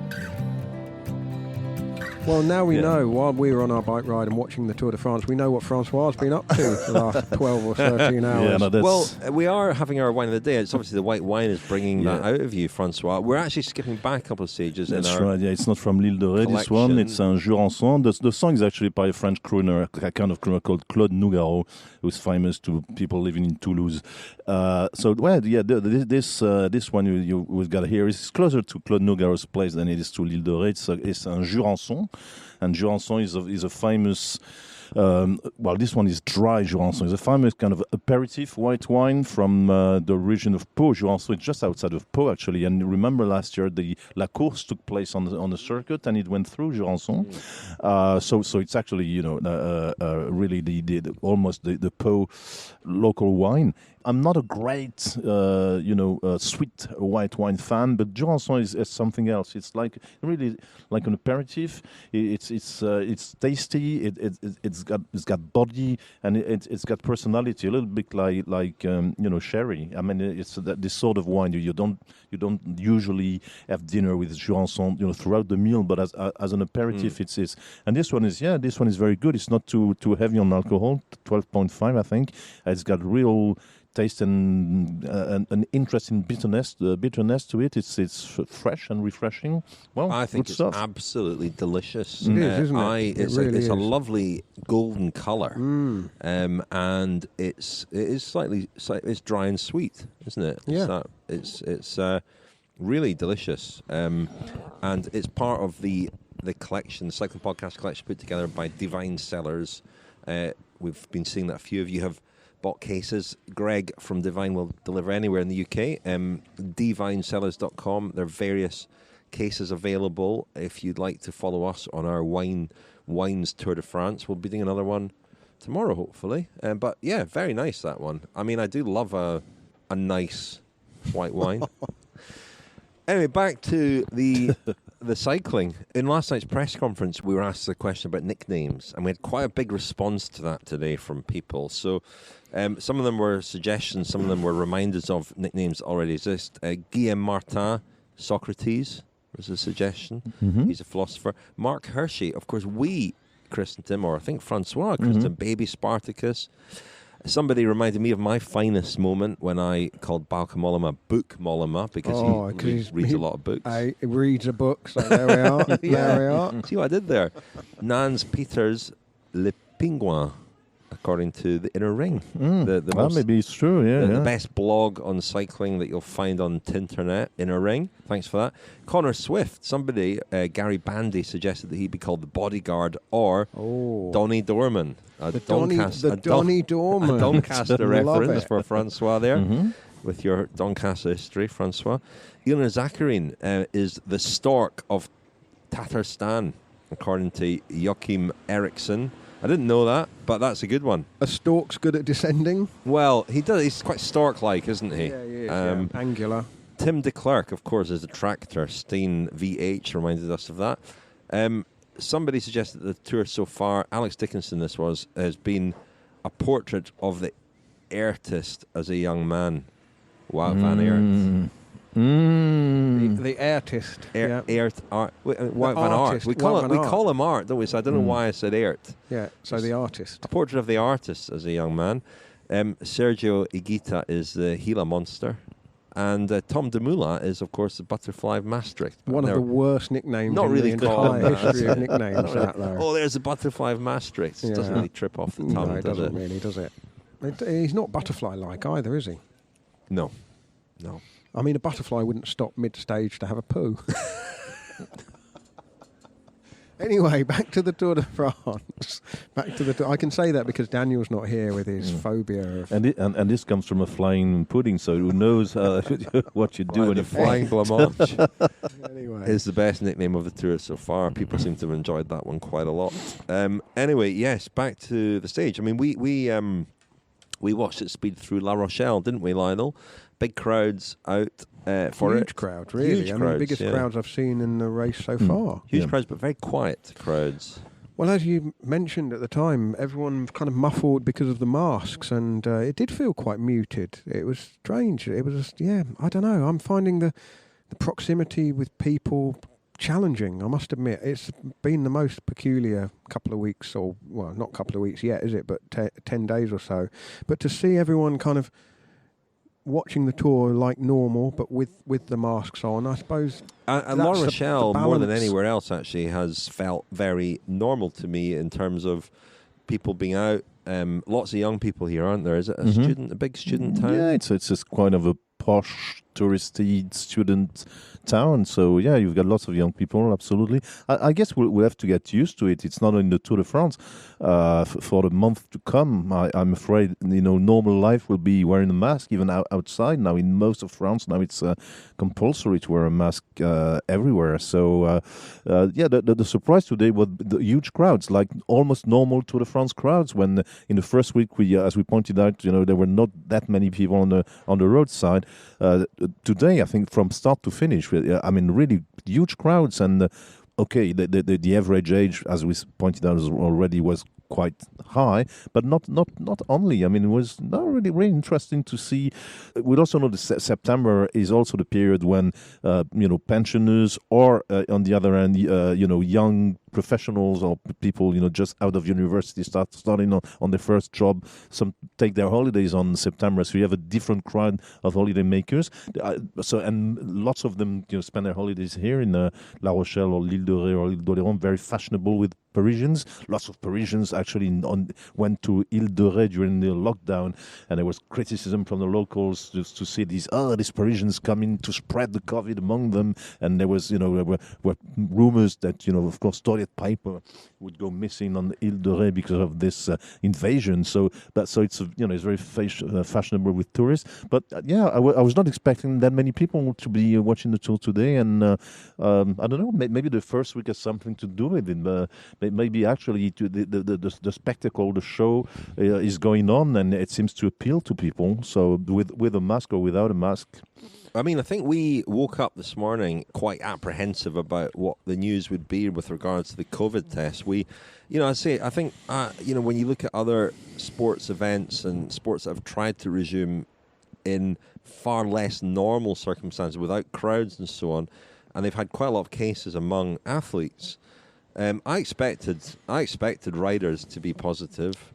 Well, now we know, while we were on our bike ride and watching the Tour de France, we know what François has been up to the last 12 or 13 hours. Well, we are having our wine of the day. It's obviously the white wine is bringing that out of you, François. We're actually skipping back a couple of stages. That's right, it's not from L'Île de Ré, this one. It's un Jurançon. The song is actually by a French crooner, a kind of crooner called Claude Nougaro, who's famous to people living in Toulouse. This one we've got here is closer to Claude Nougaro's place than it is to L'Île de Ré. It's un Jurançon. And Jurançon is a famous, this one is dry Jurançon. It's a famous kind of aperitif white wine from the region of Pau. Jurançon is just outside of Pau, actually. And remember last year, the La Course took place on the circuit, and it went through Jurançon. So it's actually, really almost the Pau local wine. I'm not a great, sweet white wine fan, but Jurançon is something else. It's really like an aperitif. It's tasty. It's got body, and it's got personality. A little bit like sherry. I mean, it's this sort of wine you don't usually have dinner with Jurançon throughout the meal, but as an aperitif, it's. And this one is very good. It's not too heavy on alcohol. 12.5, I think. It's got real taste and an interesting bitterness to it. It's fresh and refreshing. Well, I think it's stuff. Absolutely delicious. It is, isn't it? It's a lovely golden colour, and it is slightly it's dry and sweet, isn't it? Yeah. It's really delicious, and it's part of the collection, the Cycling Podcast collection put together by Divine Cellars. We've been seeing that a few of you have bought cases. Greg from Divine will deliver anywhere in the UK. Divinesellers.com. There are various cases available if you'd like to follow us on our Wines Tour de France. We'll be doing another one tomorrow, hopefully. But yeah, very nice, that one. I mean, I do love a nice white wine. Anyway, back to the cycling. In last night's press conference, we were asked a question about nicknames, and we had quite a big response to that today from people. So some of them were suggestions, some of them were reminders of nicknames that already exist. Guillaume Martin, Socrates, was a suggestion. Mm-hmm. He's a philosopher. Mark Hershey, of course, we christened him, or I think François christened him, Baby Spartacus. Somebody reminded me of my finest moment when I called Bauke Mollema Book Mollema because he reads a lot of books. He reads a book, so there we are. There we are. See what I did there? Nans Peters Le Pingouin, according to the Inner Ring. Maybe it's true, The best blog on cycling that you'll find on Tinternet, Inner Ring. Thanks for that. Connor Swift, somebody, Gary Bandy, suggested that he be called the Bodyguard or Donny Dorman. Donny Dorman. A Doncaster reference for François there. Mm-hmm. with your Doncaster history, François. Ilona Zakharin is the stork of Tatarstan, according to Joachim Eriksson. I didn't know that, but that's a good one. A stork's good at descending? Well, he does. He's quite stork-like, isn't he? Yeah, he is, angular. Tim de Klerk, of course, is a tractor. Steen VH reminded us of that. Somebody suggested that the tour so far, Alex Dickinson has been a portrait of the artist as a young man. Wout van Aert. The artist. Wout van Aert. We call him Art, don't we? So I don't know why I said Aert. Yeah, so the artist. A portrait of the artist as a young man. Sergio Higuita is the Gila monster. And Tom Dumoulin is, of course, the Butterfly of Maastricht. One of the worst nicknames not in really the entire history of nicknames. There's the Butterfly of Maastricht. It doesn't really trip off the tongue, no, it doesn't really, does it? He's not butterfly-like either, is he? No. I mean, a butterfly wouldn't stop mid-stage to have a poo. Anyway, back to the Tour de France. I can say that because Daniel's not here with his phobia. And this comes from a flying pudding, so who knows what you do when you flying blancmange. Anyway, is the best nickname of the tour so far. People seem to have enjoyed that one quite a lot. Anyway, yes, back to the stage. I mean, we watched it speed through La Rochelle, didn't we, Lionel? Big crowds out for it. Huge crowds, really. Huge crowds, biggest crowds I've seen in the race so far. Huge crowds, but very quiet crowds. Well, as you mentioned at the time, everyone kind of muffled because of the masks, and it did feel quite muted. It was strange. It was, I don't know. I'm finding the proximity with people challenging, I must admit. It's been the most peculiar couple of weeks, or, well, not couple of weeks yet, is it, but 10 days or so. But to see everyone kind of watching the tour like normal, but with the masks on, I suppose. And La Rochelle, more than anywhere else, actually, has felt very normal to me in terms of people being out. Lots of young people here, aren't there? Is it a big student town? Yeah, it's just kind of a posh, touristy student town. So, yeah, you've got lots of young people, absolutely. I guess we'll have to get used to it. It's not in the Tour de France. For the month to come, I'm afraid, normal life will be wearing a mask, even outside. Now, in most of France, now it's compulsory to wear a mask everywhere. So, the surprise today was the huge crowds, like almost normal Tour de France crowds, when in the first week, as we pointed out, there were not that many people on the roadside. Today, I think from start to finish, really huge crowds, and the average age, as we pointed out already, was quite high, but not only. I mean, it was really interesting to see. We also know that September is also the period when pensioners, or on the other hand, young professionals or people just out of university starting on their first job. Some take their holidays on September, so you have a different crowd of holiday makers. And lots of them spend their holidays here in La Rochelle or Île de Ré or Île de Ré, very fashionable with Parisians. Lots of Parisians actually went to Île de Ré during the lockdown, and there was criticism from the locals just to see these Parisians coming to spread the COVID among them. And there was, there were rumors that, of course, Toilet Piper would go missing on Île de Ré because of this invasion. So it's it's very fashionable with tourists. But I was not expecting that many people to be watching the tour today. And I don't know, maybe the first week has something to do with it. Maybe actually the spectacle, the show is going on, and it seems to appeal to people. So with a mask or without a mask. I mean, I think we woke up this morning quite apprehensive about what the news would be with regards to the COVID test. I think when you look at other sports events and sports that have tried to resume in far less normal circumstances without crowds and so on, and they've had quite a lot of cases among athletes. I expected riders to be positive.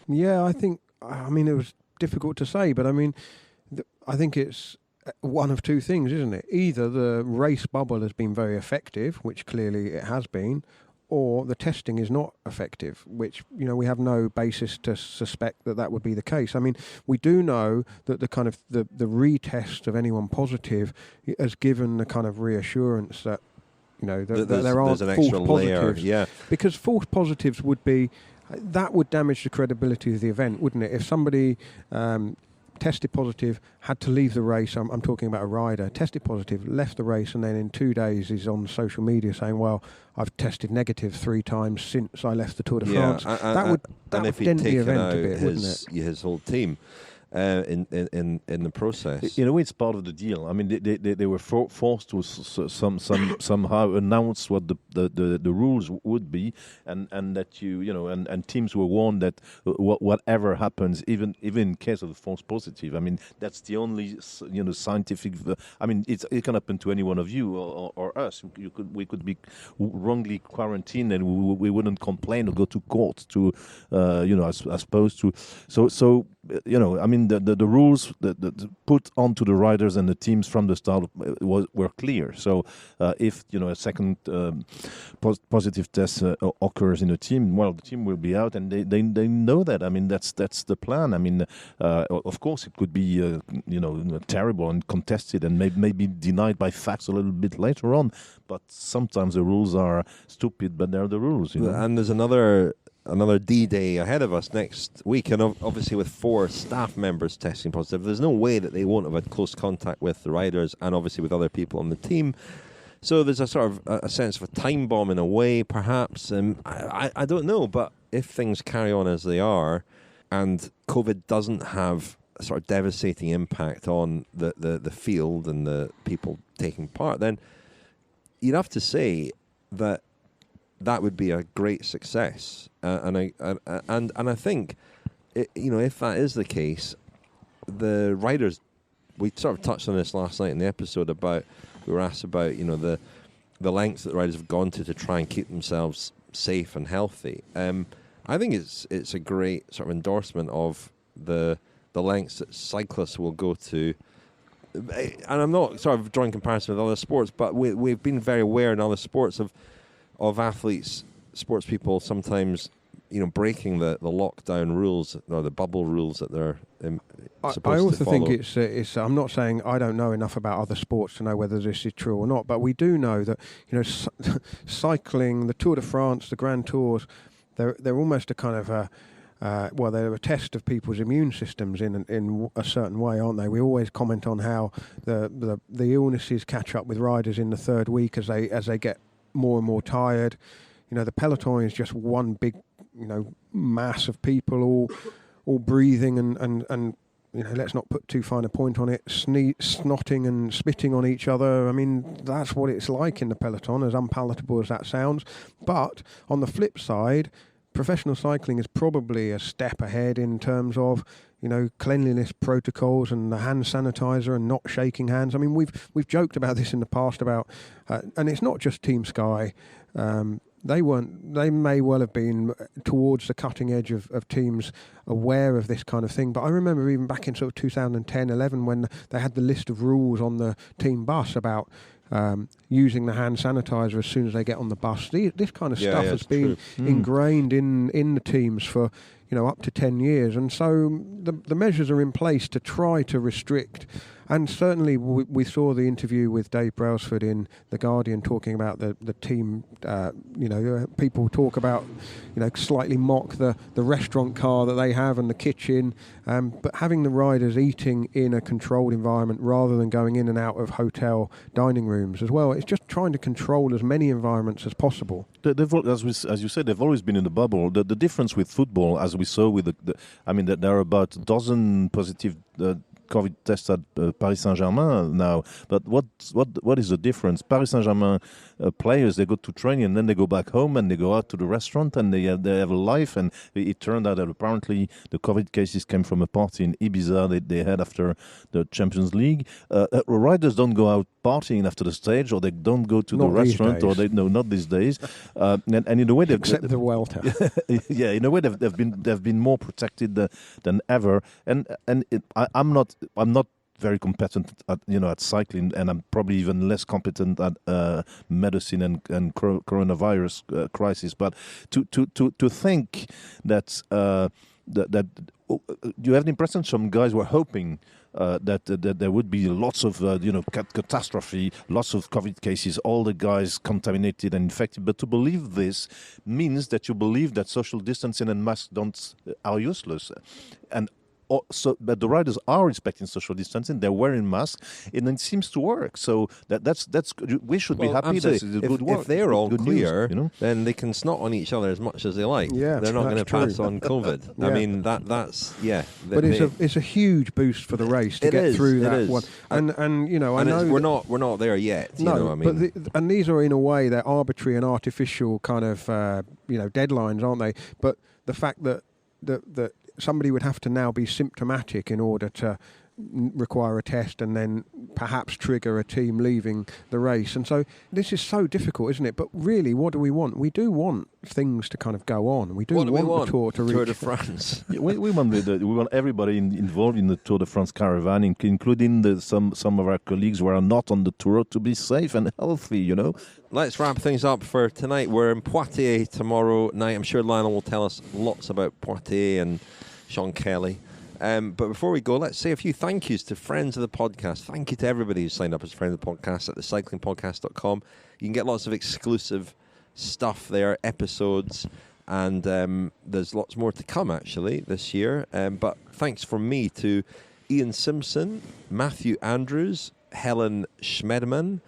Yeah, it was difficult to say, but I think it's one of two things, isn't it? Either the race bubble has been very effective, which clearly it has been, or the testing is not effective, which, we have no basis to suspect that would be the case. I mean, we do know that the kind of the retest of anyone positive has given the kind of reassurance that that there aren't false positives. Yeah. Because false positives would damage the credibility of the event, wouldn't it? If somebody tested positive, had to leave the race. I'm talking about a rider, tested positive, left the race, and then in 2 days is on social media saying, well, I've tested negative 3 times since I left the Tour de France. That would dent the event a bit, wouldn't it? His whole team. In the process, in a way, it's part of the deal. I mean, they were forced to somehow announce what the rules would be, and that and teams were warned that whatever happens, even in case of a false positive. I mean, that's the only scientific. I mean, it can happen to any one of you or us. We could be wrongly quarantined, and we wouldn't complain or go to court to as opposed to so. I mean, the rules that put onto the riders and the teams from the start were clear. So if a second positive test occurs in a team, well, the team will be out, and they know that. I mean, that's the plan. I mean, of course, it could be terrible and contested and maybe denied by facts a little bit later on. But sometimes the rules are stupid, but they're the rules. And there's another D-Day ahead of us next week, and obviously with 4 staff members testing positive, there's no way that they won't have had close contact with the riders and obviously with other people on the team. So there's a sort of a sense of a time bomb in a way, perhaps. I don't know, but if things carry on as they are and COVID doesn't have a sort of devastating impact on the field and the people taking part, then you'd have to say that would be a great success, and I think, if that is the case, the riders. We sort of touched on this last night in the episode we were asked about the lengths that the riders have gone to try and keep themselves safe and healthy. I think it's a great sort of endorsement of the lengths that cyclists will go to. And I'm not sort of drawing comparison with other sports, but we've been very aware in other sports of athletes, sports people sometimes, breaking the lockdown rules or the bubble rules that they're supposed to follow. I also think it's. I'm not saying I don't know enough about other sports to know whether this is true or not, but we do know that cycling, the Tour de France, the Grand Tours, they're almost a kind of they're a test of people's immune systems in a certain way, aren't they? We always comment on how the illnesses catch up with riders in the 3rd week as they get more and more tired. The peloton is just one big, mass of people all breathing and let's not put too fine a point on it, snotting and spitting on each other. I mean, that's what it's like in the peloton, as unpalatable as that sounds. But on the flip side, professional cycling is probably a step ahead in terms of cleanliness protocols and the hand sanitizer and not shaking hands. I mean, we've joked about this in the past about, and it's not just Team Sky. They may well have been towards the cutting edge of teams aware of this kind of thing. But I remember even back in sort of 2010, 11, when they had the list of rules on the team bus about using the hand sanitizer as soon as they get on the bus. This kind of stuff has been ingrained in the teams for up to 10 years, and so the measures are in place to try to restrict. And certainly we saw the interview with Dave Brailsford in The Guardian talking about the team. People talk about, slightly mock the restaurant car that they have and the kitchen, but having the riders eating in a controlled environment rather than going in and out of hotel dining rooms as well. It's just trying to control as many environments as possible. As you said, they've always been in the bubble. The difference with football, as we saw with that there are about a dozen positive COVID tests at Paris Saint-Germain now. But what is the difference? Paris Saint-Germain players, they go to training and then they go back home and they go out to the restaurant and they have a life. And it turned out that apparently the COVID cases came from a party in Ibiza they had after the Champions League. Riders don't go out partying after the stage, or they don't go to the restaurant, or not these days. And in a way, except the Vuelta. Yeah, in a way they've been more protected than ever. And I'm not very competent at cycling, and I'm probably even less competent at medicine and coronavirus crisis. But to think that you have the impression some guys were hoping that there would be lots of catastrophe, lots of COVID cases, all the guys contaminated and infected. But to believe this means that you believe that social distancing and masks are useless. And but the riders are respecting social distancing. They're wearing masks, and it seems to work. So that's we should be happy. That's good work. If they're all clear, news, then they can snot on each other as much as they like. Yeah, they're not going to pass on COVID. Yeah. I mean that's yeah. But it's a huge boost for the race to get through that one. And you know, I know we're not there yet. No, you know what I mean? but these are in a way they're arbitrary and artificial kind of deadlines, aren't they? But the fact that somebody would have to now be symptomatic in order to require a test and then perhaps trigger a team leaving the race. And so this is so difficult, isn't it? But really, what do we want? We do want things to kind of go on. We do want the Tour to reach Tour de France. we want everybody involved in the Tour de France caravan, including some of our colleagues who are not on the tour, to be safe and healthy, you know. Let's wrap things up for tonight. We're in Poitiers tomorrow night. I'm sure Lionel will tell us lots about Poitiers and Sean Kelly. But before we go, let's say a few thank yous to friends of the podcast. Thank you to everybody who's signed up as a friend of the podcast at thecyclingpodcast.com. You can get lots of exclusive stuff there, episodes, and there's lots more to come actually this year. But thanks from me to Ian Simpson, Matthew Andrews, Helen Schmedeman,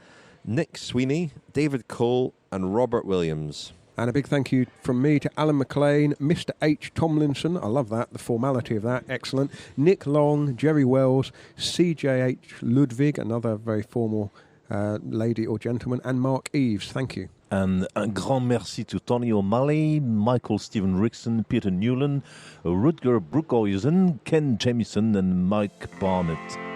Nick Sweeney, David Cole, and Robert Williams. And a big thank you from me to Alan McLean, Mr. H. Tomlinson, I love that, the formality of that, excellent, Nick Long, Jerry Wells, CJH Ludwig, another very formal lady or gentleman, and Mark Eves, thank you. And un grand merci to Tony O'Malley, Michael Stephen Rickson, Peter Newland, Rutger Broekhuizen, Ken Jamieson, and Mike Barnett.